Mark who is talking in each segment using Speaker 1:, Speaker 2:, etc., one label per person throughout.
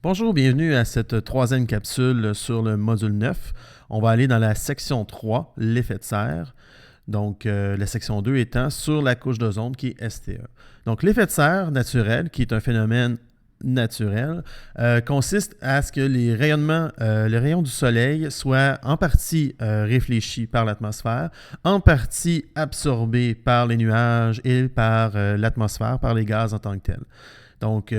Speaker 1: Bonjour, bienvenue à cette troisième capsule sur le module 9. On va aller dans la section 3, l'effet de serre. Donc, la section 2 étant sur la couche d'ozone qui est STE. Donc, l'effet de serre naturel, qui est un phénomène naturel, consiste à ce que les rayons du soleil soient en partie réfléchis par l'atmosphère, en partie absorbés par les nuages et par l'atmosphère, par les gaz en tant que tels. Donc,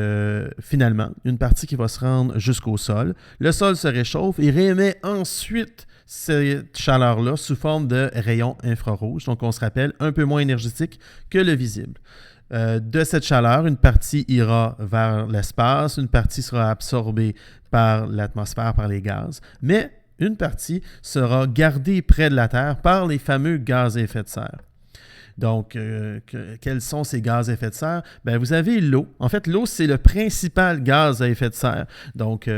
Speaker 1: finalement, une partie qui va se rendre jusqu'au sol. Le sol se réchauffe et réémet ensuite cette chaleur-là sous forme de rayons infrarouges. Donc, on se rappelle, un peu moins énergétique que le visible. De cette chaleur, une partie ira vers l'espace, une partie sera absorbée par l'atmosphère, par les gaz, mais une partie sera gardée près de la Terre par les fameux gaz à effet de serre. Donc, quels sont ces gaz à effet de serre? Bien, vous avez l'eau. En fait, l'eau, c'est le principal gaz à effet de serre, donc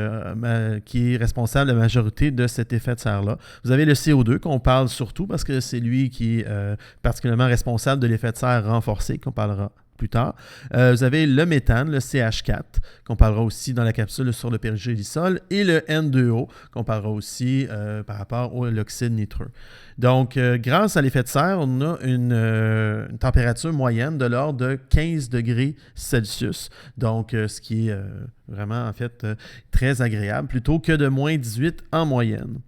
Speaker 1: qui est responsable de la majorité de cet effet de serre-là. Vous avez le CO2 qu'on parle surtout parce que c'est lui qui est particulièrement responsable de l'effet de serre renforcé, qu'on parlera plus tard. Vous avez le méthane, le CH4, qu'on parlera aussi dans la capsule sur le périgélisol, et le N2O, qu'on parlera aussi par rapport à l'oxyde nitreux. Donc, grâce à l'effet de serre, on a une température moyenne de l'ordre de 15 degrés Celsius, donc ce qui est vraiment, en fait, très agréable, plutôt que de moins 18 en moyenne.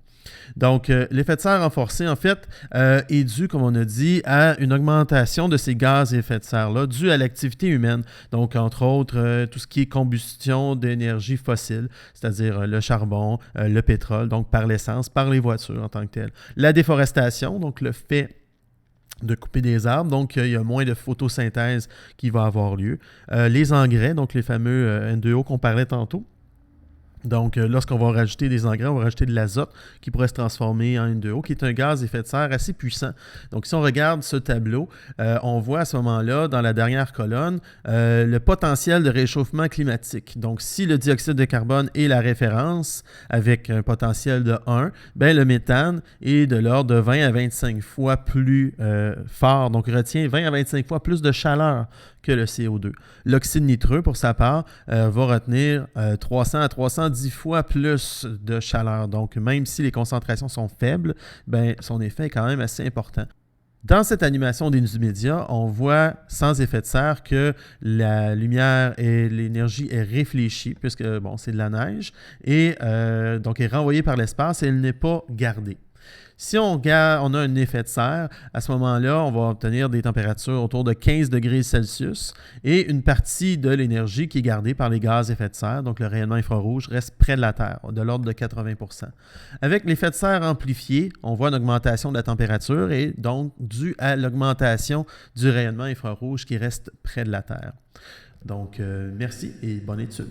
Speaker 1: Donc, l'effet de serre renforcé, en fait, est dû, comme on a dit, à une augmentation de ces gaz à effet de serre-là, dû à l'activité humaine. Donc, entre autres, tout ce qui est combustion d'énergie fossile, c'est-à-dire le charbon, le pétrole, donc par l'essence, par les voitures en tant que telles. La déforestation, donc le fait de couper des arbres, donc il y a moins de photosynthèse qui va avoir lieu. Les engrais, donc les fameux N2O qu'on parlait tantôt. Donc, lorsqu'on va rajouter des engrais, on va rajouter de l'azote qui pourrait se transformer en N2O, qui est un gaz à effet de serre assez puissant. Donc, si on regarde ce tableau, on voit à ce moment-là, dans la dernière colonne, le potentiel de réchauffement climatique. Donc, si le dioxyde de carbone est la référence avec un potentiel de 1, bien, le méthane est de l'ordre de 20 à 25 fois plus fort. Donc, retient 20 à 25 fois plus de chaleur que le CO2. L'oxyde nitreux, pour sa part, va retenir 300 à 310 fois plus de chaleur. Donc, même si les concentrations sont faibles, ben, son effet est quand même assez important. Dans cette animation des médias, on voit sans effet de serre que la lumière et l'énergie est réfléchie, puisque bon, c'est de la neige, et donc est renvoyée par l'espace et elle n'est pas gardée. Si on a un effet de serre, à ce moment-là, on va obtenir des températures autour de 15 degrés Celsius et une partie de l'énergie qui est gardée par les gaz à effet de serre, donc le rayonnement infrarouge, reste près de la Terre, de l'ordre de 80%. Avec l'effet de serre amplifié, on voit une augmentation de la température et donc dû à l'augmentation du rayonnement infrarouge qui reste près de la Terre. Donc, merci et bonne étude.